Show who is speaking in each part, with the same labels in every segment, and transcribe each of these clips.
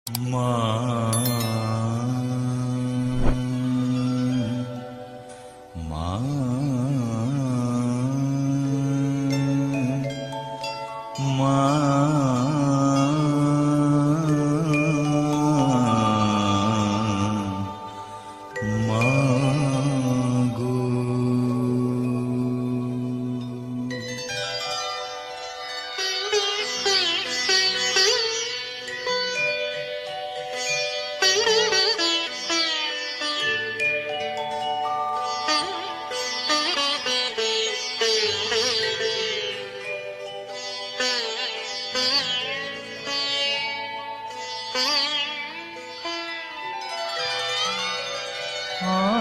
Speaker 1: মা মা মা মা গো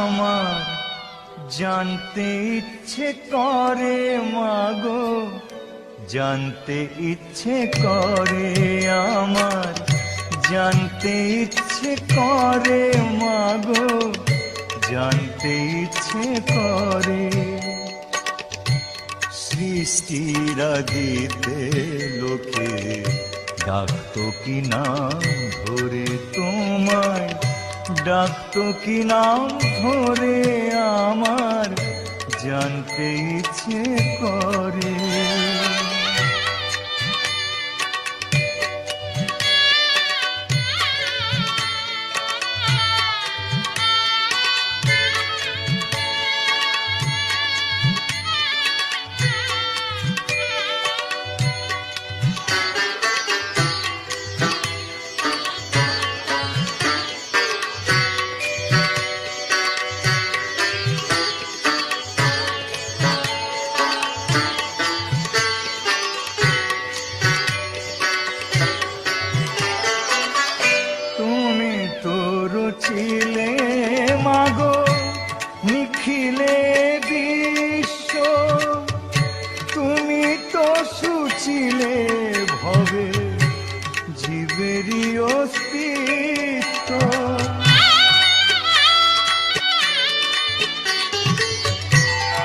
Speaker 1: আমার জানতে ইচ্ছে করে মাগো, জানতে ইচ্ছে করে আমার, জানতে ইচ্ছে করে মাগো, জানতে ইচ্ছে করে সৃষ্টির আদিতে লোকে ডাকতো কি নাম ধরে তোমায়, ডাকতো কি নাম ধরে আমার, জানতে ইচ্ছে করে ছিলে মাগো নিখিলে বিশ্ব, তুমি তো সুছিলে ভবে জীবেরই অস্তিত্ব,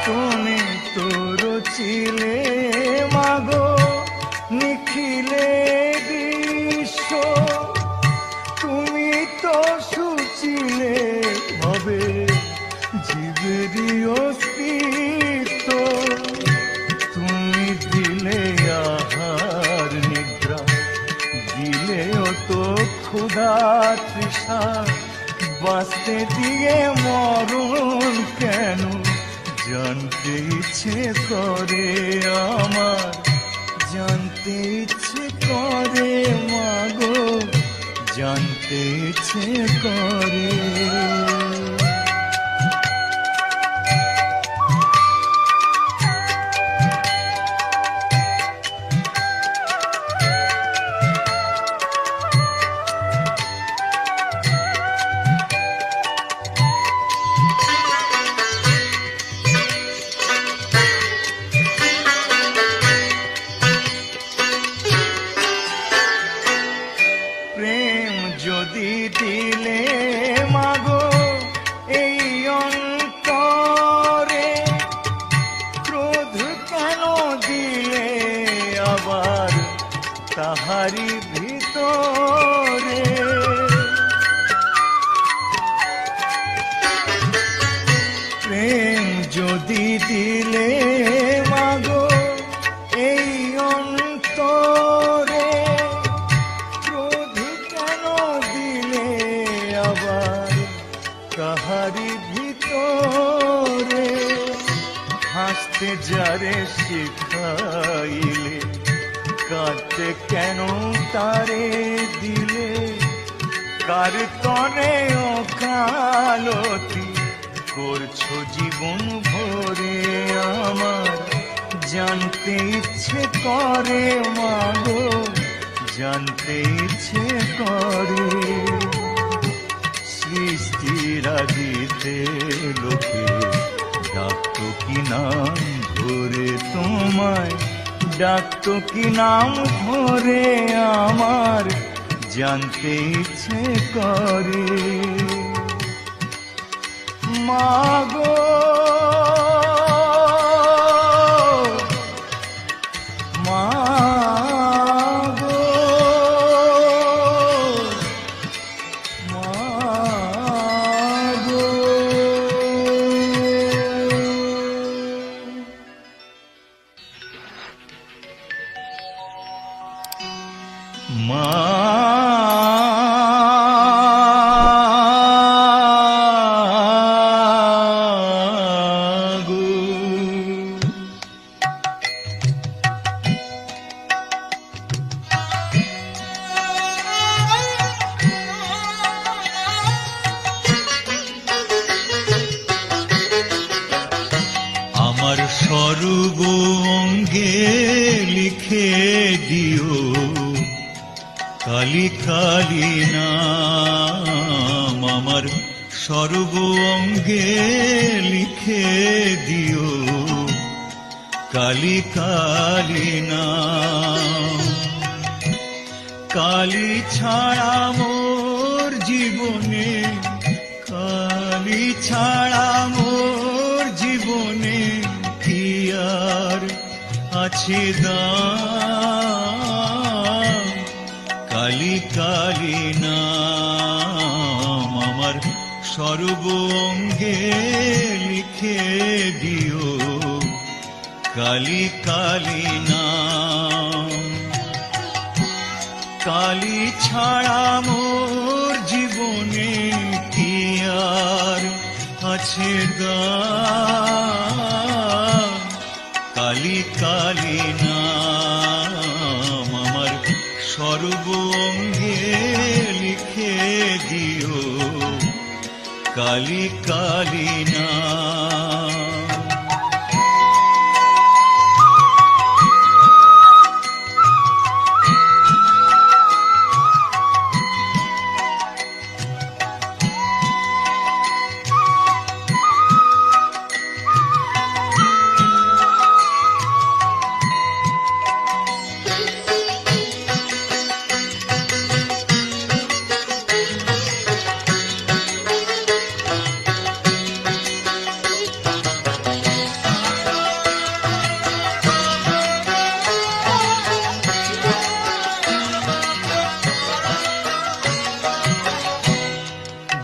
Speaker 1: তুমি তো রচিলে মাগো নিখিলে বিশ্ব, তুমি তো সুচিলে হবে জীবেরই অস্তিত্ব, তুমি দিলে আহার নিদ্রা, দিলেও তো ক্ষুধা তৃষা, বাঁচতে দিয়ে মরণ কেন জানতে ইচ্ছে করে আমার, জানতে ইচ্ছে করে মাগো, জানতে ইচ্ছে করে যদি দিলে মাগো এই অন্তরে, ক্রোধ কেন দিলে আবার তাহারি ভিতরে, প্রেম যদি দিলে মাগো এই অন্তরে, কাহারি ভিতরে, হাসতে যারে শিখাইলে কাঁদতে কেন তারে দিলে, কার তরে ওকালতি করছো জীবন ভরে আমার, জানতে ইচ্ছে করে মাগো, জানতে ইচ্ছে করে সৃষ্টির আদিতে লোকে ডাকতো কি নাম ধরে তোমায়, ডাকতো কি নাম ধরে আমার, জানতে ইচ্ছে করে মাগো সর্ব অঙ্গে লিখে দিও কালী কালী নাম, আমার সর্ব অঙ্গে লিখে দিও কালী কালী নাম। কালী ছাড়া মোর জীবনে, কালী ছাড়া মোর জীবনে কি আর আছে দাম। কালী কালী নাম, আমার সর্ব অঙ্গে লিখে দিও কালী কালী নাম। কালী ছাড়া মোর জীবনে কি আর আছে দাম। কালী কালী নাম, আমার সর্ব অঙ্গে লিখে দিও কালী কালী নাম।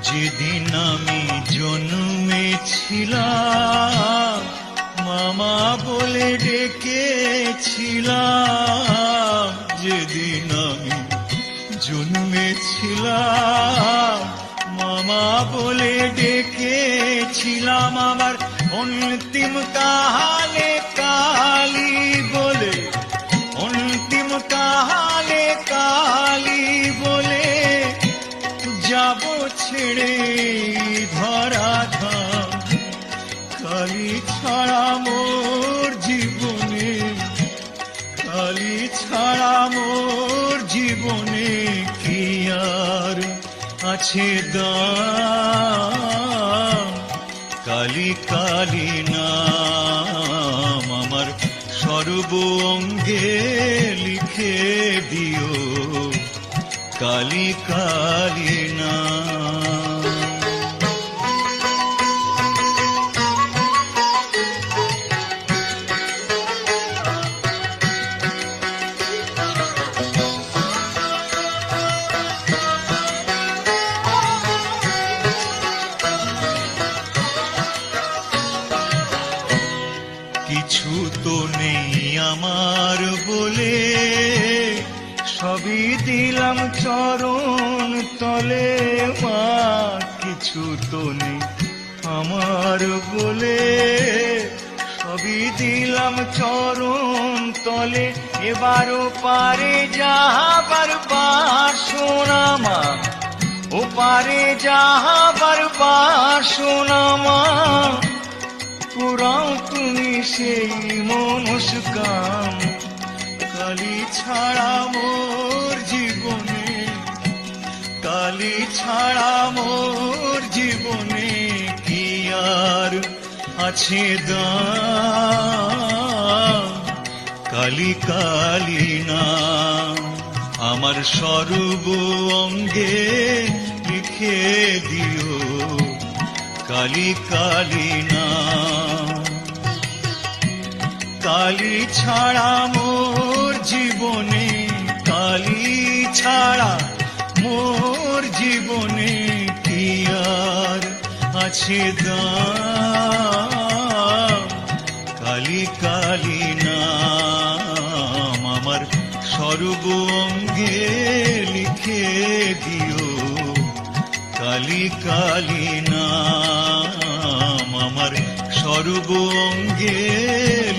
Speaker 1: যেদিন আমি জন্মেছিলাম মামা বলে ডেকেছিলাম। যেদিন আমি জন্মেছিলাম মামা বলে ডেকেছিলাম। আমার অন্তিম কালে কালী বলে, অন্তিম কালে কালী বলে যাব ছেড়ে ধরাধাম। কালী ছাড়া মোর জীবনে, কালী ছাড়া মোর জীবনে কি আর আছে দাম। কালী কালী নাম, আমার সর্ব অঙ্গে লিখে দিও কালী কালী নাম। কিছু তো নেই আমার বলে, সবই দিলাম চরণ তলে মা। কিছু তো নেই আমার বলে, সবই দিলাম চরণ তলে। এবারও পারে যাবার বাসনা মা, ও পারে যাবার বাসনা মা। পুরাও তুমি সেই মনস্কাম। কালী ছাড়া মোর জীবনে, কালী ছাড়া মোর জীবনে কি আর আছে দাম। কালী কালী নাম, আমার সর্ব অঙ্গে লিখে দিও কালী কালী নাম। কালী ছাড়া মোর জীবনে, কালী ছাড়া মোর জীবনে কি আর আছে দাম। কালী কালী নাম, আমার সর্ব অঙ্গে লিখে দিও কালী কালী নাম। আমার সর্ব অঙ্গে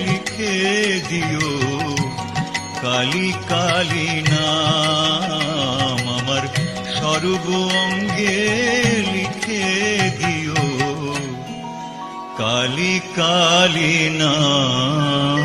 Speaker 1: লিখে দিও কালী কালী নাম। আমার সর্ব অঙ্গে লিখে দিও কালী কালী নাম।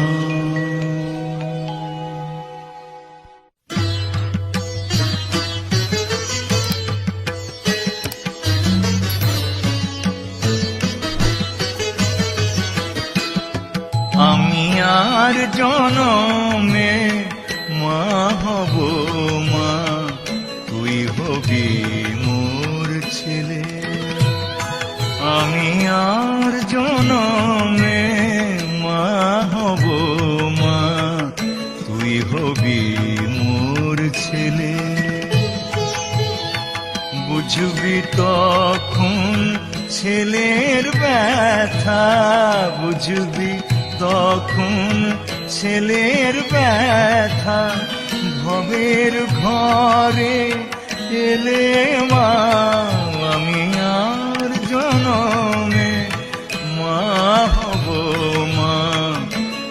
Speaker 1: আমি আর জনমে মা হব মা, তুই হবি মোর ছেলে। আমি আর জনমে মা হব মা, তুই হবি মোর ছেলে। বুঝবি তখন ছেলের ব্যথা, বুঝবি তখন ছেলের ব্যথা। ভবের ঘরে এলে মা, আমি আর জনমে মা হব মা,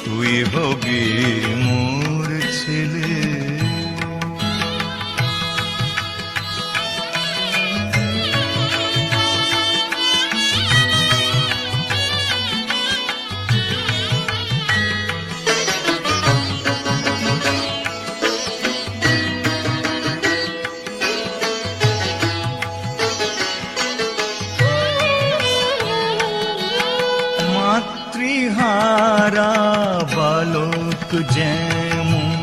Speaker 1: তুই হবি মোর ছেলে। মাতৃহারা বালক যেমন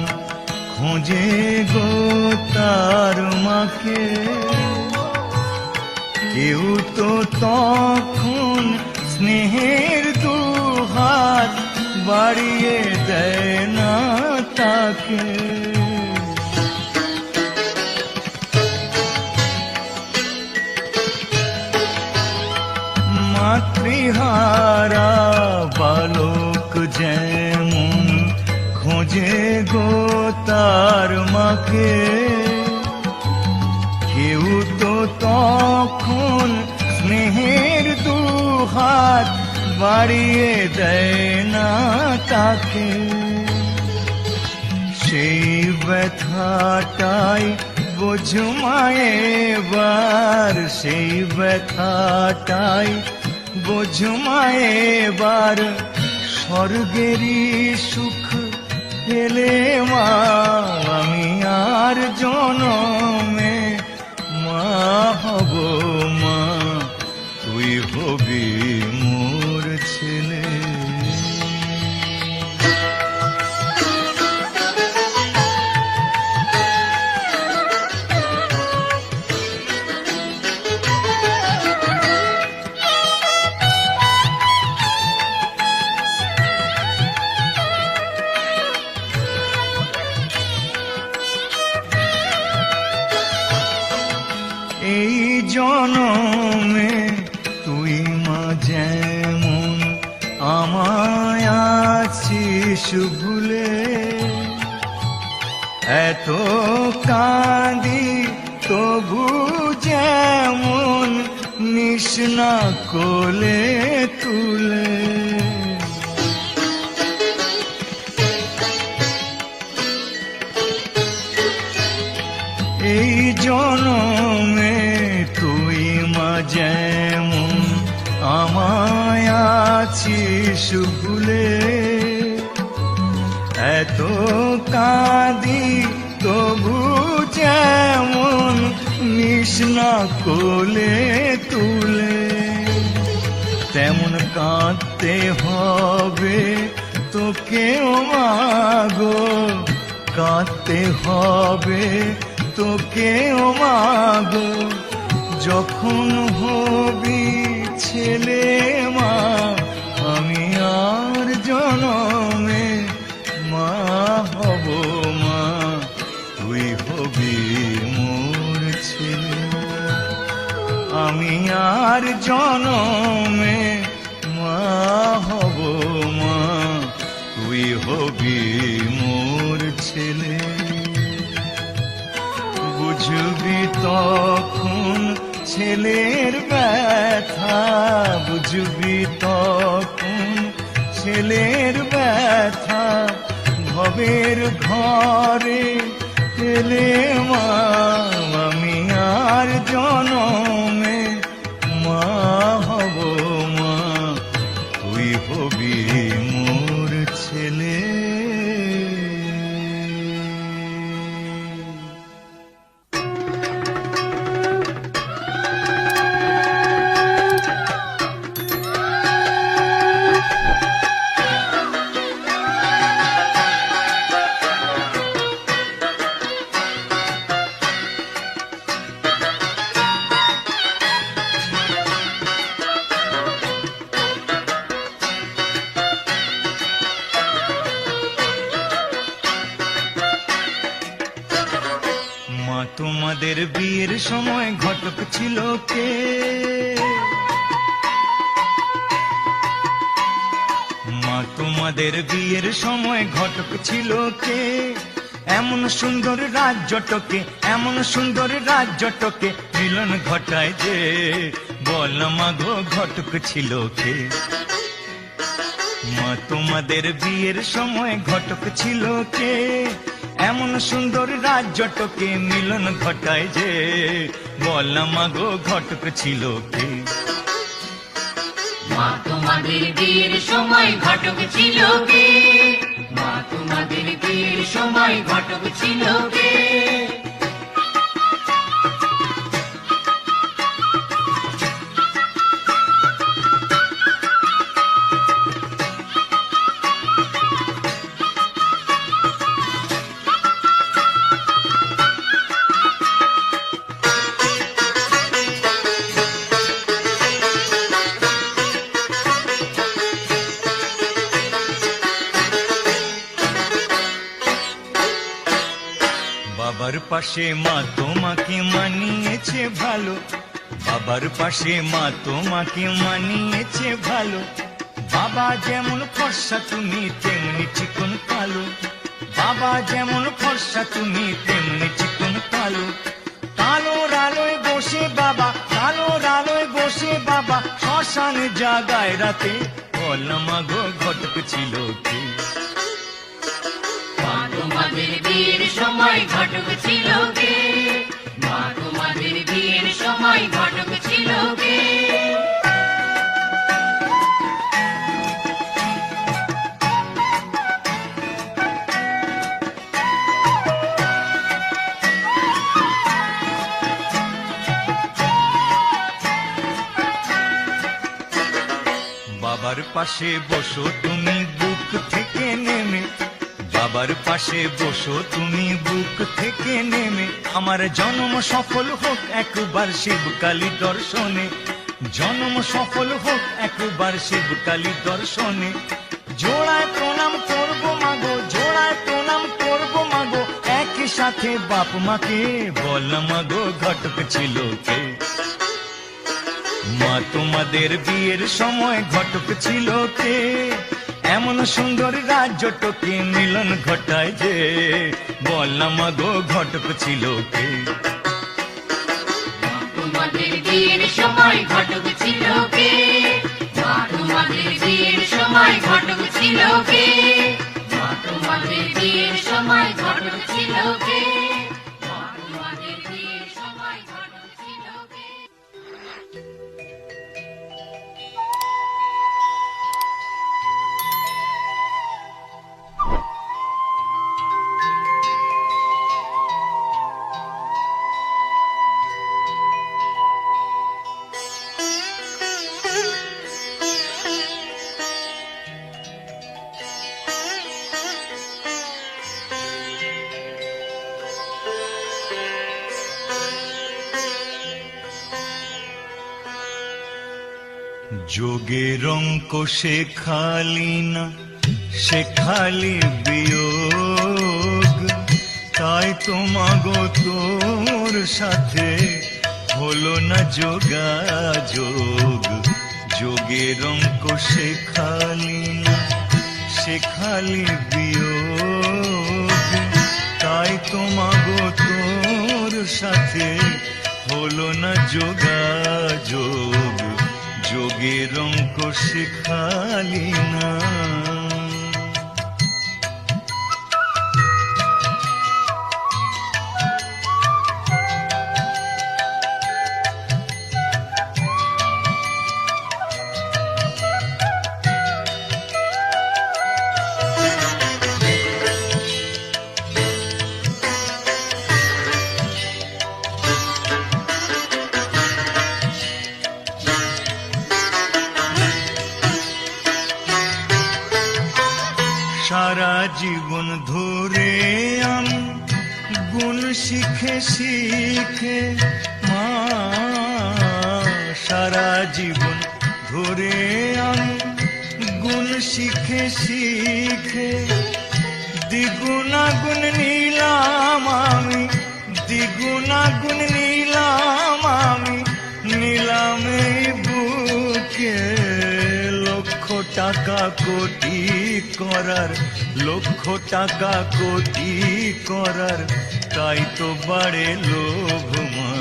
Speaker 1: খোঁজে গো তার মাকে, কেউ তো তখন স্নেহের দুহাত বাড়িয়ে দেয় না তাকে। মাতৃহারা বালক যেমন খোঁজে গো তার মাকে, কেউ তো তখন স্নেহের দুহাত বাড়িয়ে দেয় না তাকে। সেই ব্যথাটাই বোঝ মায়ে বার, সেই ব্যথাটাই বোঝ মায়ে বার। স্বর্গেরই সুখ পেলে মা, আমি আর জনমে মা হব মা, তুই হবি মোর ছেলে। এই জনমে তুই মা যেমন আমায় আছিস ভুলে, এত কাঁদি তবু যেমন নিস না কোলে তুলে। এই জনমে তুই মা যেমন আমায় আছিস ভুলে, এত কাঁদি তবু যেমন নিস না কোলে তুলে। তেমন কাঁদতে হবে তোকেও মা গো, কাঁদতে হবে তোকেও মা গো, যখন হবি ছেলে মা। আমি আর জনমে মা হব মা, তুই হবি মোর ছেলে। আমি আর জনমে মা হব মা, তুই হবি মোর ছেলে। বুঝবি তখন ছেলের ব্যথা, বুঝবি তখন ছেলের ব্যথা। ভবের ঘরে এলে মা, আমি আর জনমে মা হব মা, সময় ঘটক ছিল কে? মা তোমাদের বিয়ের সময় ঘটক ছিল কে? এমন সুন্দর রাজ্যটকে, এমন সুন্দর রাজ্যটকে মিলন ঘটায় যে, বল মা গো ঘটক ছিল কে? মা তোমাদের বিয়ের সময় ঘটক ছিল কে? এমন সুন্দর রাজ্যটকে মিলন ঘটায় যে, বল মা গো ঘটক ছিল কে?
Speaker 2: মা তোমাদের বিয়ের সময় ঘটক ছিল কে? মা তোমাদের বিয়ের সময় ঘটক ছিল কে?
Speaker 1: বাবার পাশে মা তোমাকে মানিয়েছে ভালো, বাবার পাশে মা তোমাকে মানিয়েছে ভালো। বাবা যেমন ফর্সা তুমি তেমনি চিকন কালো, বাবা যেমন ফর্সা তুমি তেমনি চিকন কালো। কালোর আলোয় বসে বাবা, কালোর আলোয় বসে বাবা শ্মশানে জাগায় রাতে, বল মা গো ঘটক ছিল কে?
Speaker 2: মা তোমাদের বিয়ের সময় ঘটক ছিল কে? মা তোমাদের বিয়ের সময় ঘটক ছিল কে?
Speaker 1: বাবার পাশে বসো তুমি বুক থেকে নেমে, বাবার পাশে বসো তুমি বুক থেকে নেমে। আমার জন্ম সফল হোক একবার শিবকালী দর্শনে, জন্ম সফল হোক একবার শিবকালী দর্শনে। জোড়ায় প্রণাম করবো মাগো, জোড়ায় প্রণাম করবো মাগো, একই সাথে বাপ মাকে, বল মাগো ঘটক ছিল কে? মা তোমাদের বিয়ের সময় ঘটক ছিল কে? এমন সুন্দর রাজ্যটকে মিলন ঘটায় যে, বল মা গো ঘটক ছিল কে?
Speaker 2: মা তোমাদের বিয়ের সময় ঘটক ছিল কে? মা তোমাদের বিয়ের সময় ঘটক ছিল কে? মা তোমাদের বিয়ের সময় ঘটক ছিল কে? মা তোমাদের বিয়ের সময় ঘটক ছিল কে?
Speaker 1: যোগের অঙ্ক শেখালি না, শেখালি বিয়োগ, তাই তো মাগো তোর সাথে হলো না যোগাযোগ। যোগের অঙ্ক শেখালি না, শেখালি বিয়োগ, তাই তো মাগো তোর সাথে হলো না যোগাযোগ। যোগের অঙ্ক শেখালি না। সারা জীবন ধরে আমি গুণ শিখে শিখে, মা সারা জীবন ধরে আমি গুণ শিখে শিখে, দ্বিগুণ আগুন নিলাম আমি, দ্বিগুণ গুণাগুণ নিলাম আমি, নিলাম এই বুকে। লক্ষ টাকা কোটি করার, লক্ষ টাকা কোটি করার, তাই তো বাড়ে লোভ মা।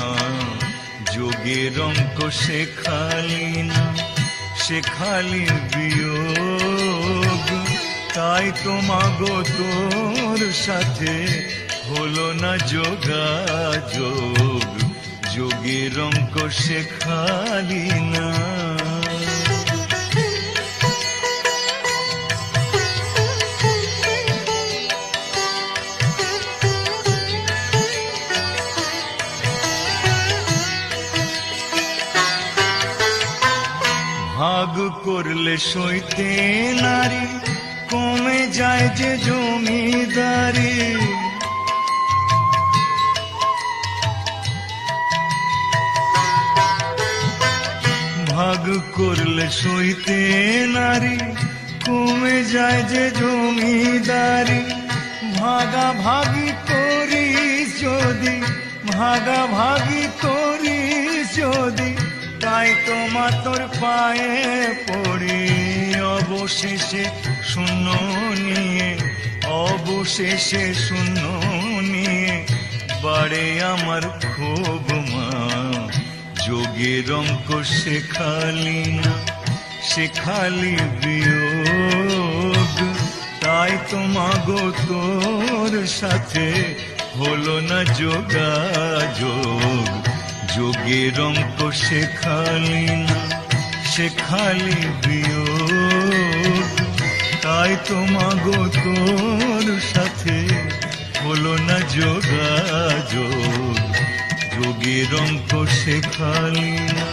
Speaker 1: যোগের অঙ্ক শেখালি না, শেখালি বিয়োগ, তাই তো মাগো তোর সাথে হলো না যোগাযোগ। যোগের অঙ্ক শেখালি না। ভাগ করলে সইতে নারী, কমে যায় যে জমিদারি। ভাগ করলে সইতে নারী, কমে যায় যে জমিদারি। ভাগাভাগি করিস যদি, ভাগাভাগি করিস যদি, তাই তোমা তোর পায়ে পড়ি। অবশেষে শূন্য নিয়ে, অবশেষে শূন্য নিয়ে, বাড়ে আমার ক্ষোভ মা। যোগের অঙ্ক শেখালি না, শেখালি বিয়োগ, তাই তো মাগো তোর সাথে হলো না যোগাযোগ। যোগের অঙ্ক শেখালি না, শেখালি বিয়োগ, তাই তো মাগো তোর সাথে হলো না যোগাযোগ। যোগের অঙ্ক শেখালি না,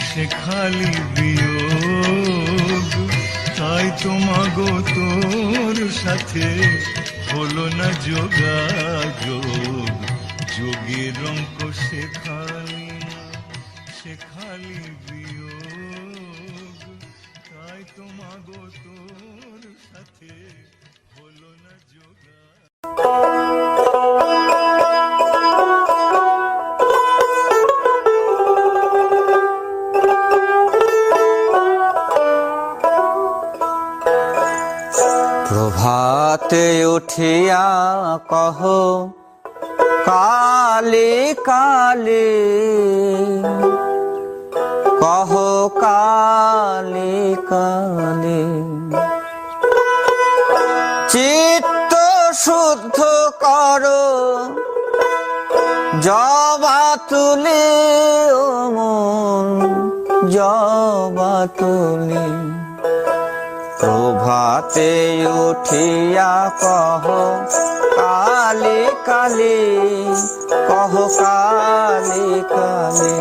Speaker 1: শেখালি বিয়োগ, তাই তো মাগো তোর সাথে হলো না যোগাযোগ। যোগের অঙ্ক শেখালি না, শেখালি বিয়োগ, তাই তো মাগো তোর সাথে হলো না যোগাযোগ।
Speaker 3: প্রভাতে উঠিয়া কহ কালে কালে, কহ কালে কালে। চিত্ত শুদ্ধ করো জবা তুলে, ও মন জবা তুলে। প্রভাতে উঠিয়া কহ কালে কালে, কহ কালে কালে।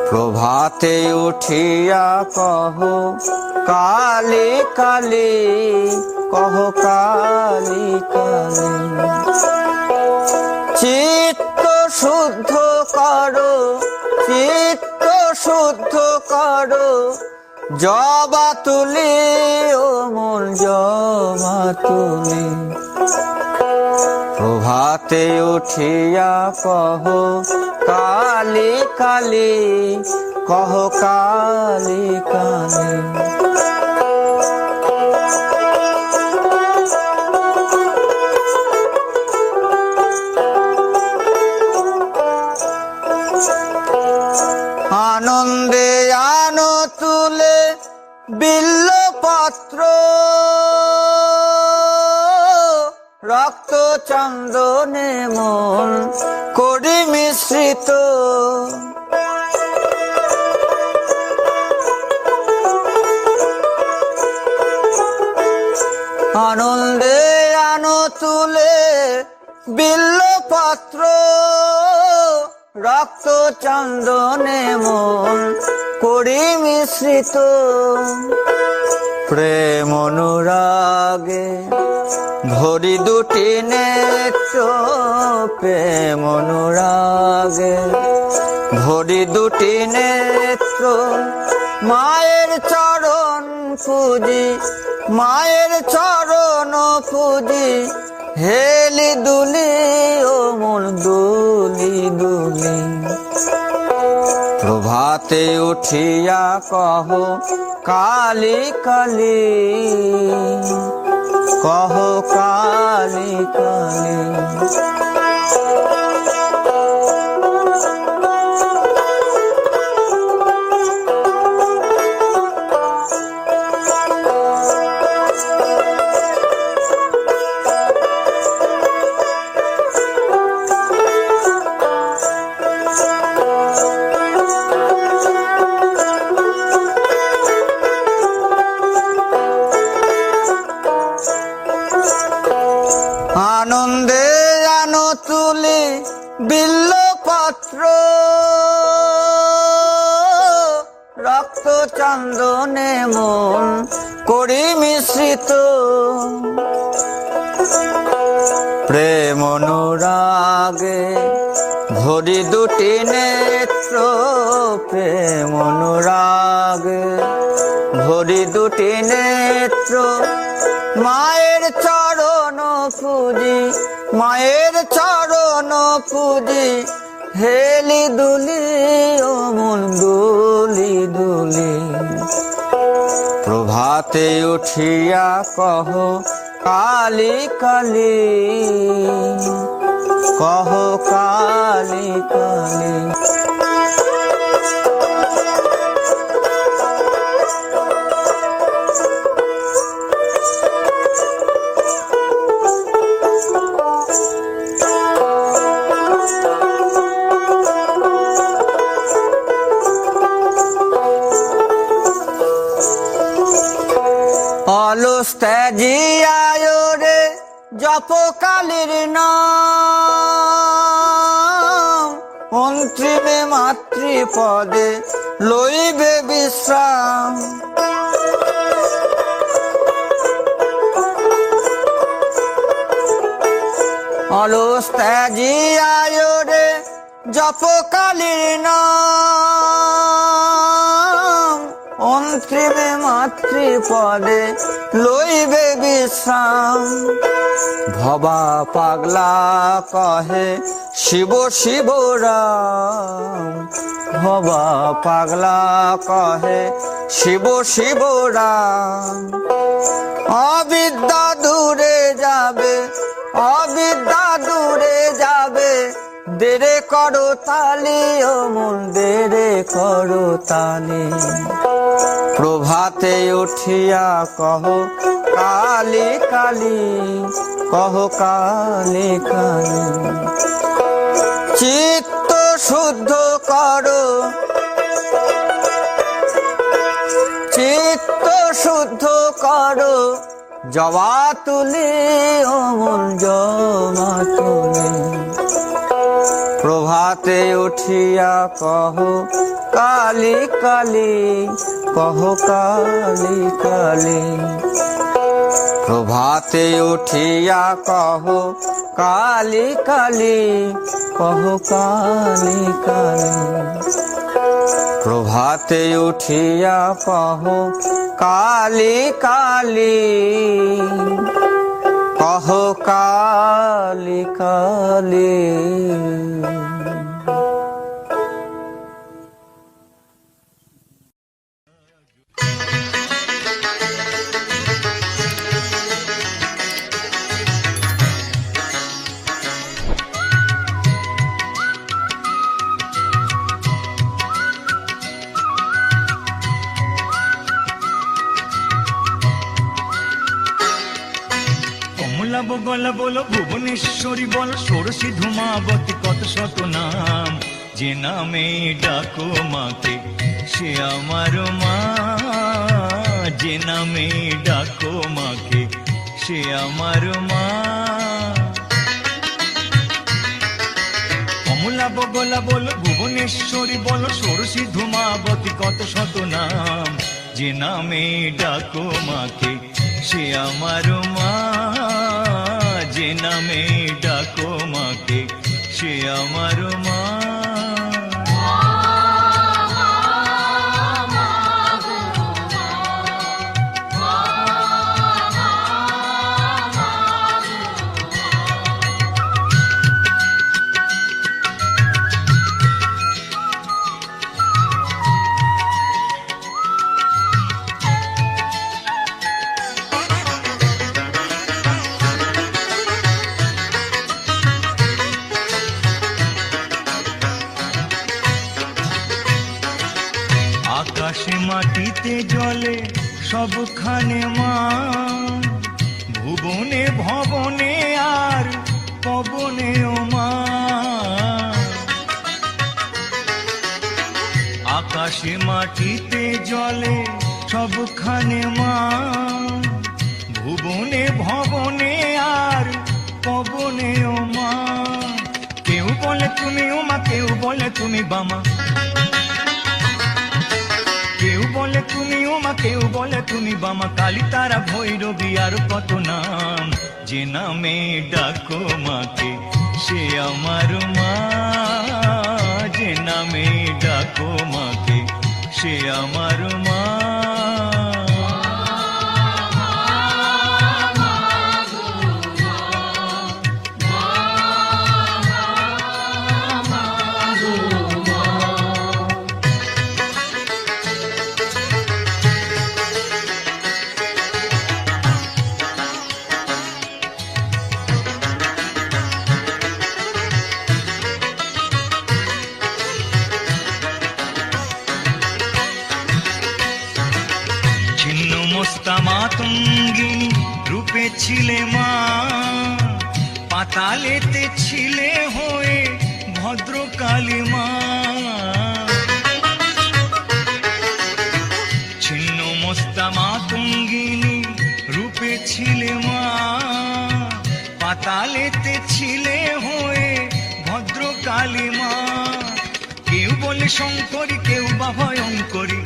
Speaker 3: প্রভাতে উঠিয়া কহ কালে কালে, কহ কালে কালে। চিত্ত শুদ্ধ করো, চিত্ত শুদ্ধ করো জবা তুলে, ও মন জবা তুলে। প্রভাতে উঠিয়া কহ কালে কালে, কহ কালে কালে। আনন্দে আনো তুলে বিল্লপত্র, রক্ত চন্দনে মন করি মিশ্রিত। আনন্দে আনো তুলে বিল্লপত্র, রক্ত চন্দনে মন করি মিশ্রিত। প্রেম অনুরাগে ভরি দুটি নেত্র, প্রেম অনুরাগে ভরি দুটি নেত্র। মায়ের চরণ পুজি, মায়ের চরণ পুজি, হেলি দুলি ও মন দুলি দুলি। প্রভাতে উঠিয়া কহ কালি কালি, কহ কালি কালি। আনন্দে আনো তুলি বিল্লপত্র, রক্ত চন্দনে মন করি মিশ্রিত। প্রেম অনুরাগে ভরি দুটি নেত্র, প্রেম অনুরাগে ভরি দুটি নেত্র। মায়ের চরণ পুজি, মায়ের চরণ পুজি, হেলি দুলি ও মন দুলি দুলি। প্রভাতে উঠিয়া কহ কালি কালি, কহ কালি কালি। অলস ত্যাজিয়ায় রে জপ কালীর নাম, অন্তিমে মাতৃপদে লইবে বিশ্রাম। অলস ত্যাজিয়ায় রে জপ কালীর নাম, অন্তিমে মাতৃপদে লইবে বিশ্রাম। ভবা পাগলা কহে শিব শিব রাম, ভবা পাগলা কহে শিব শিব রাম। অবিদ্যা দূরে যাবে, অবিদ্যা দূরে যাবে, দেরে করো তালি ও মন দেরে করো তালি। প্রভাতে উঠিয়া কহ কালি কালি, কহ কালি কালি। চিত্ত শুদ্ধ করো, চিত্ত শুদ্ধ করো, জবা তুলি ও মন জবা তুলি। প্রভাতে উঠিয়া কহ কালি কালি, কহ কালি কালি। প্রভাতে উঠিয়া কহ কালি কালি, কহ কালি কালি। প্রভাতে উঠিয়া কহ কালি কালি, কহ কালি কালি।
Speaker 1: গলা বলো ভুবনেশ্বরী বল, ষোড়শী ধূমাবতী কত শত নাম। যে নামে ডাকো মাকে সে আমার মা, যে নামে ডাকো মাকে সে আমার মা। কমলা বগলা বলো ভুবনেশ্বরী বলো, ষোড়শী ধূমাবতী কত শত নাম। যে নামে ডাকো মাকে সে আমার মা, যে নামে ডাকো মাকে সে আমার মা। আকাশে মাটিতে জলে সবখানে মা, ভুবনে ভবনে আর পবনেও মা। আকাশে মাটিতে জলে সবখানে মা, ভুবনে ভবনে আর পবনেও মা। কেউ বলে তুমি উমা, কেউ বলে তুমি বামা, কেউ বলে তুমি উমা, কেউ বলে তুমি বামা। কালী তারা ভৈরবী আর কত নাম, যে নামে ডাকো মাকে সে আমার মা, যে নামে ডাকো মাকে সে আমার মা। মাতঙ্গিনী রূপে ছিলে মা, পাতালেতে ছিলে হয়ে ভদ্রকালী মা। ছিন্ন মস্তা মাতঙ্গিনী রূপে ছিলে মা, পাতালেতে ছিলে হয়ে ভদ্রকালী মা। কেউ বলে শঙ্করী, কেউ বা ভয়ঙ্করী,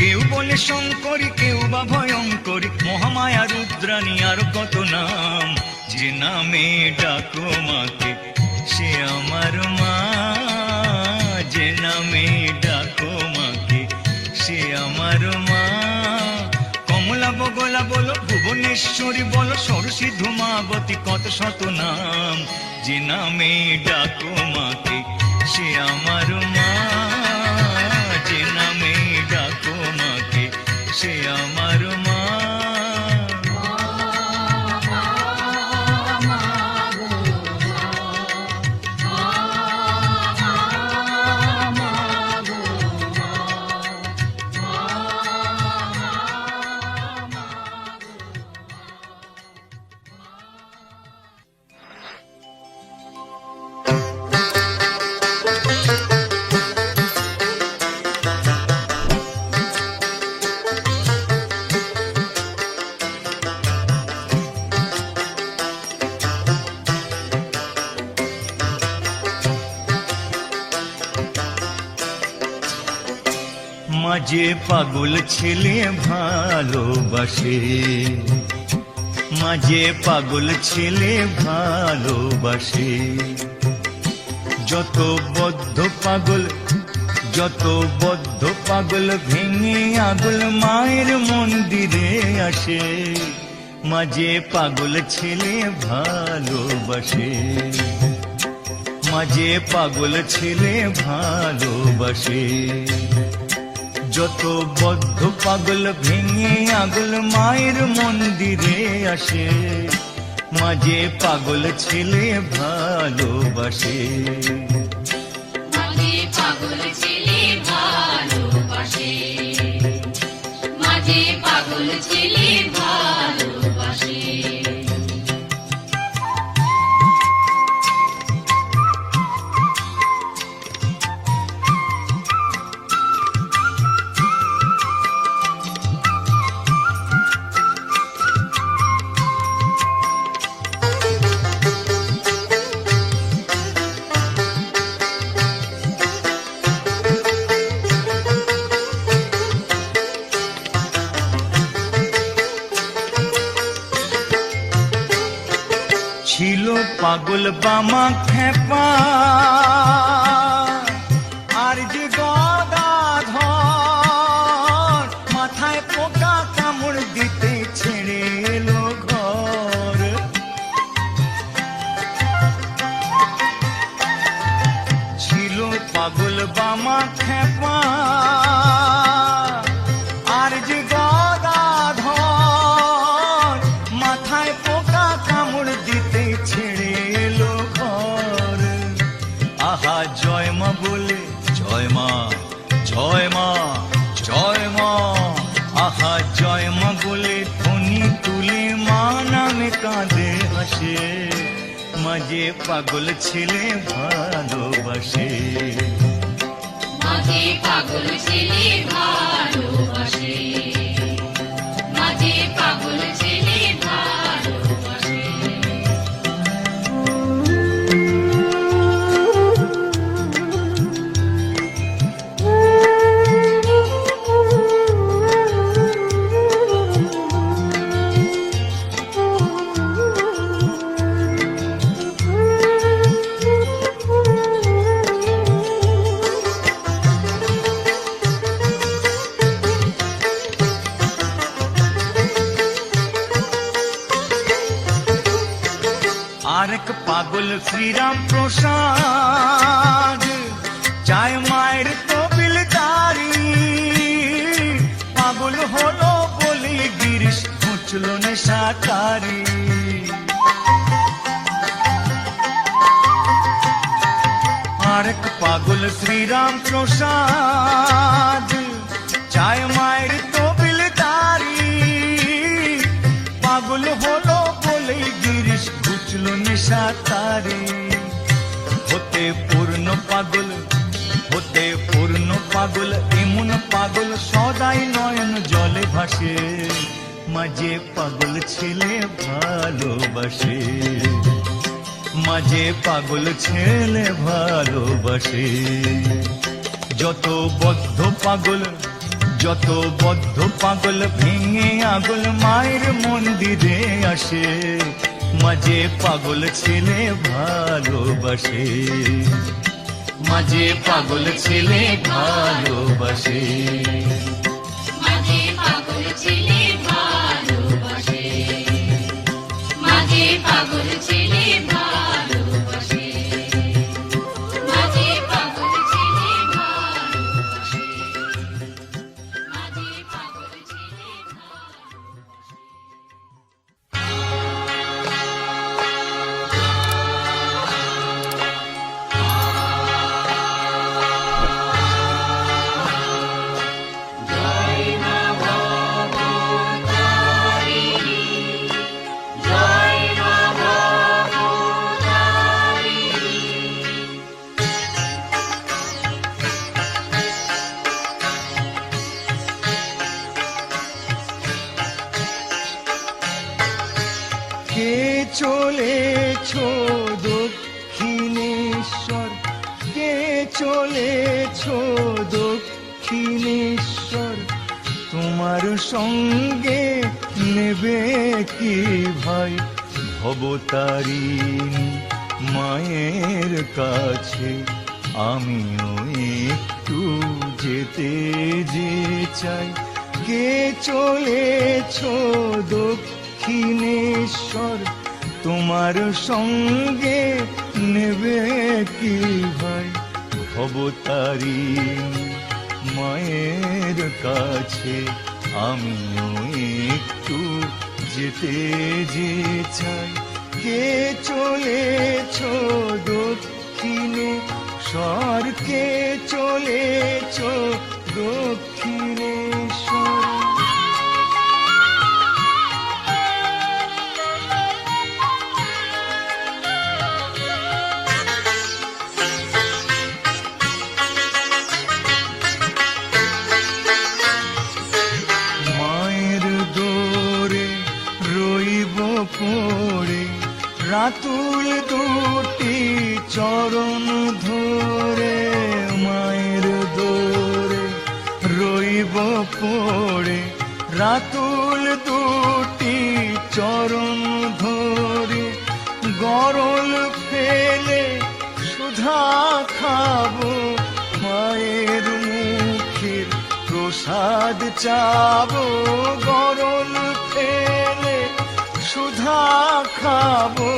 Speaker 1: কেউ বলে শঙ্করী, কেউ বা ভয়ঙ্করী। মহামায়া রুদ্রাণী আর কত নাম, যে নামে ডাকো মাকে সে আমার মা, যে নামে ডাকো মাকে সে আমার মা। কমলা বগলা বলো, ভুবনেশ্বরী বলো, সরসী ধূমাবতী কত শত নাম, যে নামে ডাকো মাকে সে আমার মা, যে নামে ডাকো মাকে সে আমার মা। মাঝে পাগল ছেলে ভালোবাসে, মাঝে পাগল ছেলে ভালোবাসে। যত বদ্ধ পাগল, যত বদ্ধ পাগল ভেঙে আগুল মায়ের মন্দিরে আসে। মাঝে পাগল ছেলে ভালোবাসে, মাঝে পাগল ছেলে ভালোবাসে। যত বদ্ধ পাগল ভেঙে আগুল মায়ের মন্দিরে আসে। মাঝে পাগল ছেলে ভালোবাসে,
Speaker 2: মাঝে পাগল ছেলে ভালোবাসে, মাঝে পাগল ছেলে ভালোবাসে।
Speaker 1: ছিল পাগল বামা খেপা আর যে গদাধর, মাথায় পোকা কামড় দিতে ছেড়ে এলো ঘর। ছিল পাগল বামা খেপা আর যে গদাধর, মাথায় পোকা কামড় দিতে ছেড়ে এলো ঘর। আহা জয় মা বলে, জয় মা পাগল ছেলে ভালোবাসে,
Speaker 2: মাঝে পাগল ছেলে ভালোবাসে, মাঝে পাগল ছেলে ভালোবাসে।
Speaker 1: আরেক পাগল শ্রীরাম প্রসাদ চায় মায়ের তবিলদারি, পাগল হলো বলে গিরিশ মুচল নেশাকারি। আরেক পাগল শ্রীরাম প্রসাদ চায় মায়ের তবিলদারি, পাগল হলো বলে গিরিশ ঘুচল নেশাকারি। হতে পূর্ণ পাগল, হতে পূর্ণ পাগল, এমন পাগল সদাই নয়ন জলে ভাসে, মাঝে পাগল ছেলে ভালোবাসে, মাঝে পাগল ছেলে ভালোবাসে। যত বদ্ধ পাগল, যত বদ্ধ পাগল ভেঙে আগল মায়ের মন্দিরে আসে, মাঝে পাগল ছেলে ভালোবাসে, মাঝে পাগল ছেলে ভালোবাসে,
Speaker 2: মাঝে পাগল ছেলে ভালোবাসে, মাঝে পাগল ছেলে ভালোবাসে, মাঝে পাগল ছেলে ভালোবাসে, মাঝে পাগল ছেলে
Speaker 1: কে চলেছ দক্ষিণেশ্বর, কে চলেছ দক্ষিণেশ্বর, তোমার সঙ্গে নেবে কি ভাই ভবতারিণী মায়ের কাছে, আমিও একটু যেতে যে চাই। কে চলেছ দক্ষিণেশ্বর, তোমার সঙ্গে নেবে কি ভাই ভবতারিণী মায়ের কাছে, আমিও একটু যেতে যে চাই। কে চলেছ দক্ষিণেশ্বর, কে চলেছ দক্ষিণেশ্বর। পড়ে রাতুল দুটি চরণ ধরে, মায়ের দোরে রইব পড়ে রাতুল দুটি চরণ ধরে, গরল ফেলে সুধা খাবো মায়ের মুখের প্রসাদ চাবো, গরল ফেলে সুধা খাবো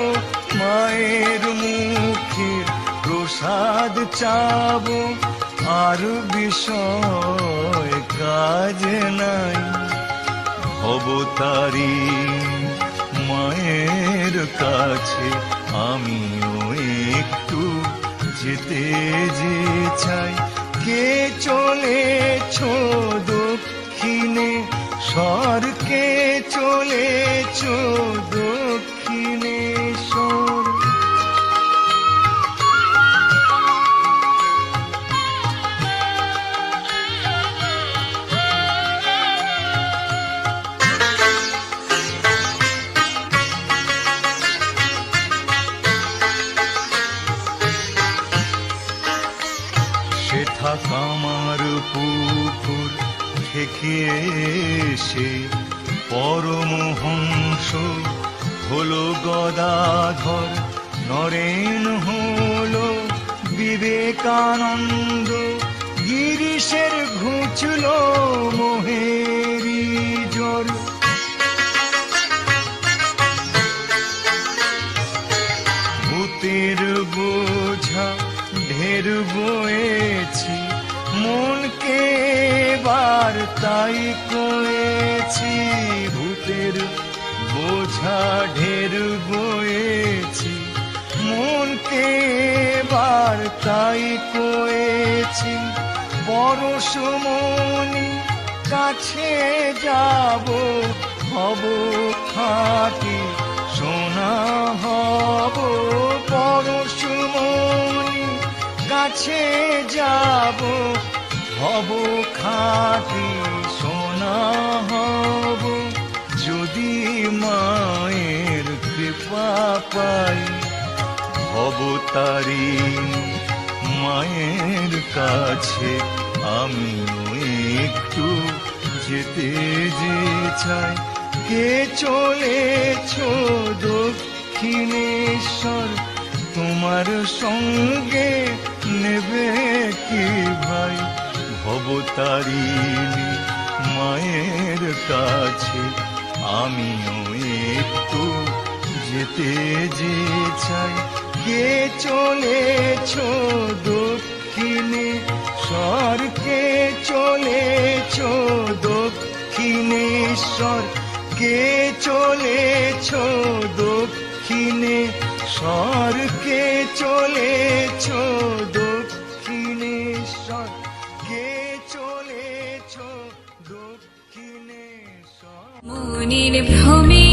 Speaker 1: মায়ের মুখের প্রসাদ চাবো। আর বিষয় কাজ নাই অবতারিণী মায়ের কাছে, আমিও একটু যেতে যে চাই। কে চলেছ দক্ষিণেশ্বর, কে চলেছ দক্ষিণেশ্বর। অর্থাৎ আমার পুকুর থেকে এসে পরমহংস হলো গদাধর, নরেন হলো বিবেকানন্দ, গিরিশের ঘুচল মোহেরি জ্বর। ভূতের বোঝা ঢের বয়েছি, মনকে বার তাই করেছি। ভূতের বোঝা ঢের বয়েছি, মনকে বার তাই করেছি। পরশমণি কাছে যাব, হব খাঁটি সোনা হব। পরশমণি কাছে যাব, হব খাঁটি সোনা হব। যদি মায়ের কৃপা পাই, হব তারিণী মায়ের কাছে। আমিও একটু যেতে যে চাই। কে চলেছ দক্ষিণেশ্বর, তোমার সঙ্গে নেবে কি ভাই? ভবতারিণী মায়ের কাছে আমিও একটু যেতে যে চাই। কে চলেছ দক্ষিণেশ্বর, কে চলেছ দক্ষিণেশ্বর, কে চলেছ দক্ষিণেশ্বর, কে চলেছ দক্ষিণেশ্বর, কে চলেছ দক্ষিণেশ্বর।
Speaker 2: মনের ভ্রমে